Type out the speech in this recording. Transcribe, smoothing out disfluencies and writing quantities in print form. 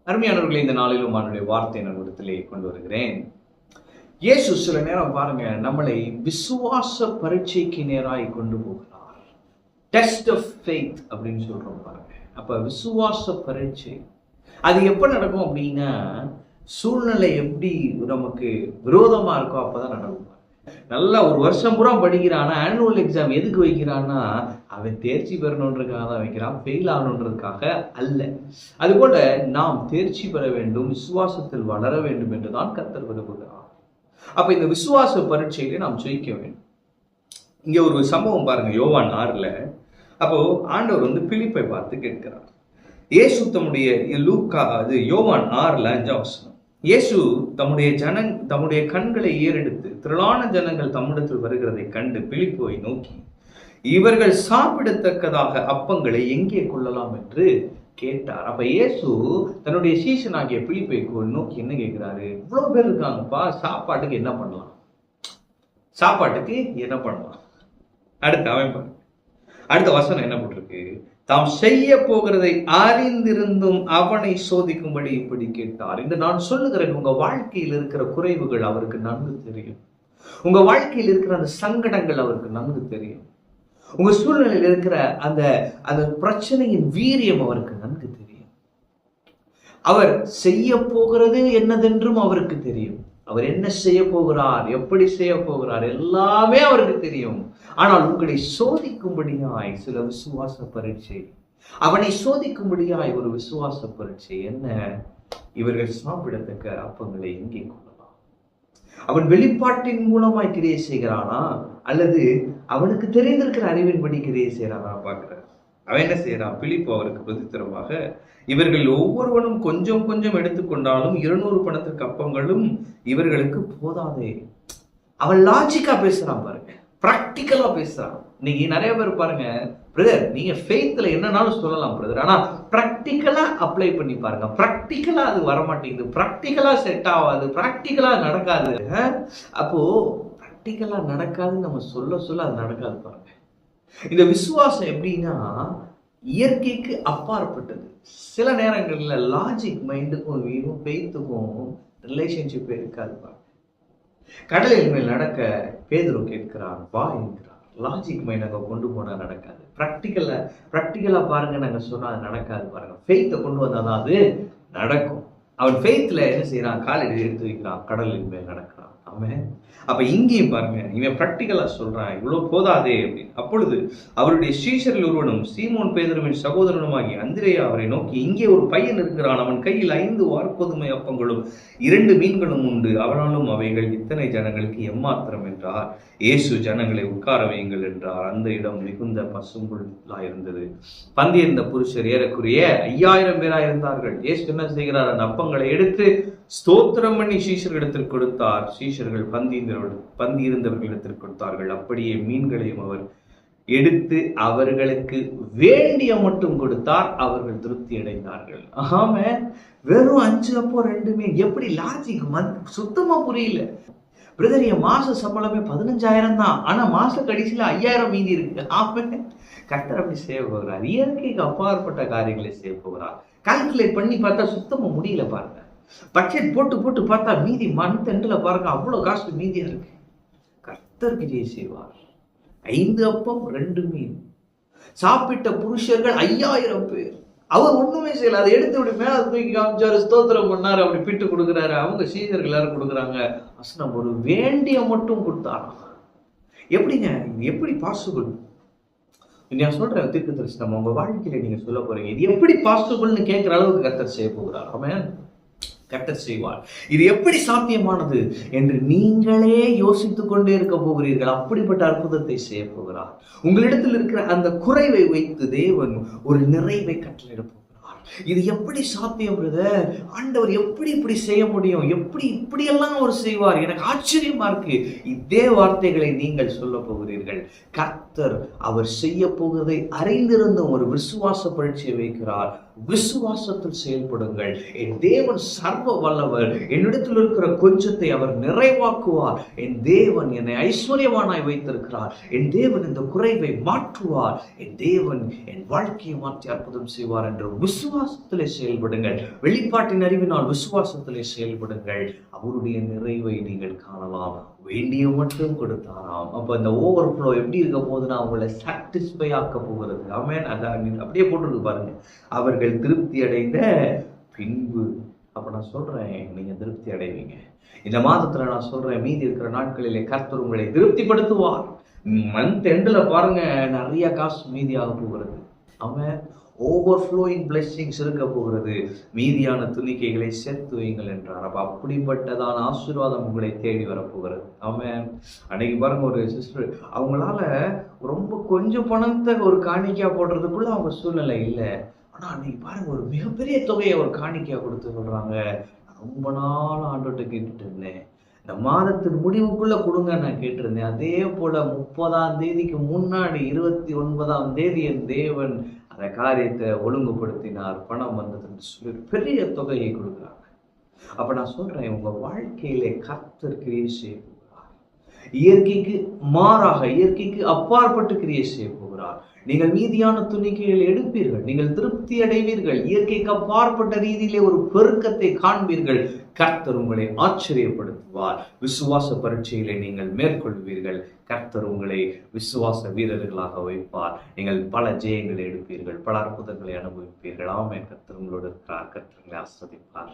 அருமையானவர்களை, இந்த நாளிலும் அவனுடைய வார்த்தை நம்மிடத்திலே கொண்டு வருகிறேன். இயேசு சில நேரம் பாருங்க, நம்மளை விசுவாச பரீட்சைக்கு நேராய் கொண்டு போகிறார். டெஸ்ட் ஆஃப் ஃபெய்த் அப்படின்னு சொல்றோம் பாருங்க. அப்ப விசுவாச பரீட்சை அது எப்ப நடக்கும் அப்படின்னா, சூழ்நிலை எப்படி நமக்கு விரோதமா இருக்கோ அப்பதான் நடக்கும். நல்லா ஒரு வருஷம் பூரா படிக்கிறான்னா, ஆனுவல் எக்ஸாம் எதுக்கு வைக்கிறான்னா, அவன் தேர்ச்சி பெறணுன்றதுக்காக தான் வைக்கிறான், ஃபெயில் ஆகணுன்றதுக்காக அல்ல. அதுபோல நாம் தேர்ச்சி பெற வேண்டும், விசுவாசத்தில் வளர வேண்டும் என்றுதான் கர்த்தர் விரும்புகிறார். அப்ப இந்த விசுவாச பரீட்சையில நாம் ஜெயிக்க வேண்டும். இங்க ஒரு சம்பவம் பாருங்க, யோவான் 6ல. அப்போ ஆண்டவர் பிலிப்பை பார்த்து கேட்கிறார். இயேசு தம்முடைய யோவான் 6:5 இயேசு தம்முடைய கண்களை ஏறெடுத்து திரளான ஜனங்கள் தம்மிடத்தில் வருகிறதை கண்டு பிலிப்பை நோக்கி, இவர்கள் சாப்பிடத்தக்கதாக அப்பங்களை எங்கே கொள்ளலாம் என்று கேட்டார். அப்ப இயேசு தன்னுடைய சீஷனாகிய பிலிப்பை நோக்கி என்ன கேட்கிறாரு? இவ்வளவு பேர் இருக்காங்கப்பா, சாப்பாட்டுக்கு என்ன பண்ணலாம்? அடுத்த வசனம் என்ன போட்டிருக்கு? தாம் செய்ய போகிறதை அறிந்திருந்தும் அவனை சோதிக்கும்படி இப்படி கேட்டார். இந்த நான் சொல்லுகிறேன், உங்க வாழ்க்கையில் இருக்கிற குறைவுகள் அவருக்கு நன்கு தெரியும். உங்க வாழ்க்கையில் இருக்கிற அந்த சங்கடங்கள் அவருக்கு நன்கு தெரியும். உங்க சூழ்நிலையில் இருக்கிற அந்த பிரச்சனையின் வீரியம் அவருக்கு நன்கு தெரியும். அவர் செய்ய போகிறது என்னதென்றும் அவருக்கு தெரியும். அவர் என்ன செய்ய போகிறார், எப்படி செய்ய போகிறார், எல்லாமே அவருக்கு தெரியும். ஆனால் உங்களை சோதிக்கும்படியாய் சில விசுவாச பரீட்சை, அவனை சோதிக்கும்படியாய் ஒரு விசுவாச பரீட்சை. என்ன? இவர்கள் சாப்பிடத்தக்க அப்பங்களை எங்கே கொள்ளலாம்? அவன் வெளிப்பாட்டின் மூலமாய் கிரியை செய்கிறானா, அல்லது அவனுக்கு தெரிந்திருக்கிற அறிவின்படி கிரியை செய்யறானா பார்க்கிறார். அவன் என்ன செய்யறான்? பிலிப்பு அவருக்கு பிரதித்திரமாக, இவர்கள் ஒவ்வொருவனும் கொஞ்சம் கொஞ்சம் எடுத்துக்கொண்டாலும் 200 பணத்திற்கு அப்பங்களும் இவர்களுக்கு போதாதே. அவன் லாஜிக்கா பேசுறான் பாருங்க, பிராக்டிக்கலா பேசுறான். இன்னைக்கு நிறைய பேர் பாருங்க, பிரதர் நீங்க ஃபெய்த்ல என்னன்னாலும் சொல்லலாம் பிரதர், ஆனா பிராக்டிக்கலா அப்ளை பண்ணி பாருங்க. பிராக்டிக்கலா அது வரமாட்டேங்குது, பிராக்டிக்கலா செட் ஆகாது, பிராக்டிக்கலா நடக்காது. அப்போ பிராக்டிக்கலா நடக்காதுன்னு நம்ம சொல்ல அது நடக்காது பாருங்க. இந்த விசுவாசம் எப்படின்னா, இயற்கைக்கு அப்பாற்பட்டது. சில நேரங்கள்ல லாஜிக் மைண்டுக்கும் ஃபெய்த்துக்கும் ரிலேஷன்ஷிப் இருக்காது பாருங்க. கடலின் மேல் நடக்க பேதுரு கேட்கிறார், வா என்கிறார். லாஜிக் மைண்ட் அங்க கொண்டு போனா நடக்காது. பிராக்டிக்கலா பாருங்க நாங்க சொன்னா அது நடக்காது பாருங்க. ஃபெய்த்தை கொண்டு வந்தாதான் அது நடக்கும். அவன் ஃபெய்த்ல என்ன செய்யறான்? காலையில் எடுத்து வைக்கிறான், கடலின் மேல் நடக்கிறான். அவன் அப்ப இங்கேயும் பாருங்க, இவன் பிராக்டிக்கலா சொல்றான், இவ்வளவு போதாதே அப்படின்னு. அப்பொழுது அவருடைய சீஷரில் ஒருவனும் சீமோன் பேதுருவின் சகோதரனுமாகி அந்திரேயா அவரை நோக்கி, இங்கே ஒரு பையன் இருக்கிறான், அவன் கையில் 5 வார்கோதுமை அப்பங்களும் 2 மீன்களும் உண்டு, அவனாலும் அவைகள் இத்தனை ஜனங்களுக்கு எம்மாத்திரம் என்றார். இயேசு ஜனங்களை உட்கார வையுங்கள் என்றார். அந்த இடம் மிகுந்த பசும்புல்லாயிருந்தது. பந்தியிருந்த புருஷர் ஏறக்குறைய 5000 பேராக இருந்தார்கள். இயேசு என்ன செய்கிறார்? அந்த அப்பங்களை எடுத்து ஸ்தோத்திரம் பண்ணி சீஷர்களிடத்தில் கொடுத்தார். சீஷர்கள் பந்தி இருந்தவர்களிடத்தில் கொடுத்தார்கள். அப்படியே மீன்களையும் அவர் எடுத்து அவர்களுக்கு வேண்டிய மட்டும் கொடுத்தார். அவர்கள் திருப்தி அடைந்தார்கள். ஆமாம், வெறும் 5 அப்போ 2 மீன். எப்படி லாஜிக்? சுத்தமா புரியல பிரதர். என் மாச சம்பளமே 15,000 தான், ஆனா மாச கடைசியில 5,000 மீதி இருக்கு. ஆமாம், கர்த்தர் அப்படி செய்ய போகிறார். இயற்கைக்கு அப்பாற்பட்ட காரியங்களை செய்ய போகிறார். கால்குலேட் பண்ணி பார்த்தா சுத்தமா முடியல பாருங்க. பட்ஜெட் போட்டு பார்த்தா மீதி மந்த் எண்ட்ல பாருங்க அவ்வளவு காசு மீதியா இருக்கு. கர்த்தர் கிரியை செய்வார். 5 அப்பம் 2 மீன் சாப்பிட்ட புருஷர்கள் 5000 பேர். அவர் ஒண்ணுமே செய்யல. அதை எடுத்து அப்படி மேல தூக்கி காமிச்சாரு, ஸ்தோத்திரம் பண்ணாரு, அப்படி பிட்டு கொடுக்குறாரு. அவங்க சீஷர்கள் எல்லாரும் கொடுக்குறாங்க. வசனம் ஒரு வேண்டிய மட்டும் கொடுத்தாராம். எப்படிங்க? எப்படி பாசிபிள்? நான் சொல்றேன், தீர்க்க தரிசனம் உங்க வாழ்க்கையில நீங்க சொல்ல போறீங்க. இது எப்படி பாசிபிள்னு கேட்கிற அளவுக்கு கர்த்தர் செய்ய போகிறார். ஆமென். கர்த்தர் செய்வார். இது எப்படி சாத்தியமானது என்று நீங்களே யோசித்துக் கொண்டே இருக்க போகிறீர்கள். அப்படிப்பட்ட அற்புதத்தை செய்ய போகிறார். உங்களிடத்தில் இருக்கிற அந்த குறைவை வைத்து தேவன் ஒரு நிறைவை கட்டளையிட போகிறார். இது எப்படி சாத்தியம் பிரதர்? ஆண்டவர் எப்படி இப்படி செய்ய முடியும்? எப்படி இப்படியெல்லாம் அவர் செய்வார்? எனக்கு ஆச்சரியமா இருக்கு. இதே வார்த்தைகளை நீங்கள் சொல்ல போகிறீர்கள். கர்த்தர் அவர் செய்ய போவதை அறிந்திருந்தும் ஒரு விசுவாச பரீட்சையை வைக்கிறார். விசுவாசத்தில் செயல்படுங்கள். என் தேவன் சர்வ வல்லவர். என்னிடத்தில் இருக்கிற கொஞ்சத்தை அவர் நிறைவாக்குவார். என் தேவன் என்னை ஐஸ்வர்யவானாய் வைத்திருக்கிறார். என் தேவன் இந்த குறைவை மாற்றுவார். என் தேவன் என் வாழ்க்கையை மாற்றி அற்புதம் செய்வார் என்ற விசுவாசத்திலே செயல்படுங்கள். வெளிப்பாட்டின் அறிவினால் விசுவாசத்திலே செயல்படுங்கள். அவருடைய நிறைவை நீங்கள் காணலாம். வேண்டிய மட்டும் கொடுத்தாராம். அப்ப இந்த ஓவர்ஃப்ளோ எப்படி இருக்க போகுதுன்னா அவங்களை சாட்டிஸ்ஃபை ஆக்க போகிறது. ஆமென். அதான் அப்படியே போட்டுருக்கு பாருங்க. அவர்கள் திருப்தி அடைந்த பின்பு. அப்ப நான் சொல்றேன், நீங்க திருப்தி அடைவீங்க. இந்த மாதத்துல நான் சொல்றேன், மீதி இருக்கிற நாட்களிலே கர்த்தர் உங்களை திருப்திப்படுத்துவார். மந்த் எண்டுல பாருங்க, நிறைய காசு மீதியாக போகிறது. அவன் ஓவர்ஃப்ளோயிங் பிளெஸிங்ஸ் இருக்க போகிறது. மீதியான துணிக்கைகளை சேர்த்து வைங்கள் என்றார். அப்ப அப்படிப்பட்டதான ஆசீர்வாதம் உங்களை தேடி வரப்போகிறது. அவன் அன்னைக்கு பாருங்க, ஒரு சிஸ்டர், அவங்களால ரொம்ப கொஞ்சம் பணத்தை ஒரு காணிக்கையா போடுறதுக்குள்ள அவங்க சூழ்நிலை இல்லை. ஆனா அன்னைக்கு பாருங்க, ஒரு மிகப்பெரிய தொகையை ஒரு காணிக்கையா கொடுத்து சொல்றாங்க, ரொம்ப நாள் ஆண்டோட்ட கேட்டுட்டு இருந்தேன், இந்த மாதத்தின் முடிவுக்குள்ள கொடுங்க நான் கேட்டிருந்தேன். அதே போல 30ஆம் தேதிக்கு முன்னாடி 29ஆம் தேதி என் தேவன் அந்த காரியத்தை ஒழுங்குபடுத்தினார், பணம் வந்ததுன்னு சொல்லி பெரிய தொகையை கொடுக்குறாங்க. அப்ப நான் சொல்றேன், உங்க வாழ்க்கையிலே கர்த்தர் கிரியை செய்ய போகிறார். இயற்கைக்கு மாறாக, இயற்கைக்கு அப்பாற்பட்டு கிரியை செய்ய போகிறார். நீங்கள் மீதியான துணிக்கைகள் எடுப்பீர்கள், நீங்கள் திருப்தி அடைவீர்கள், இயற்கைக்கு அப்பாற்பட்ட ரீதியிலே ஒரு பெருக்கத்தை காண்பீர்கள். கர்த்தர் உங்களை ஆச்சரியப்படுத்துவார். விசுவாச பரீட்சையிலே நீங்கள் மேற்கொள்வீர்கள். கர்த்தர் உங்களை விசுவாச வீரர்களாக வைப்பார். நீங்கள் பல ஜெயங்களை எடுப்பீர்கள், பல அற்புதங்களை அனுபவிப்பீர்கள். ஆமென். கர்த்தர் உங்களோடு இருக்கிறார். கர்த்தர் உங்களை ஆசீர்வதிப்பார்.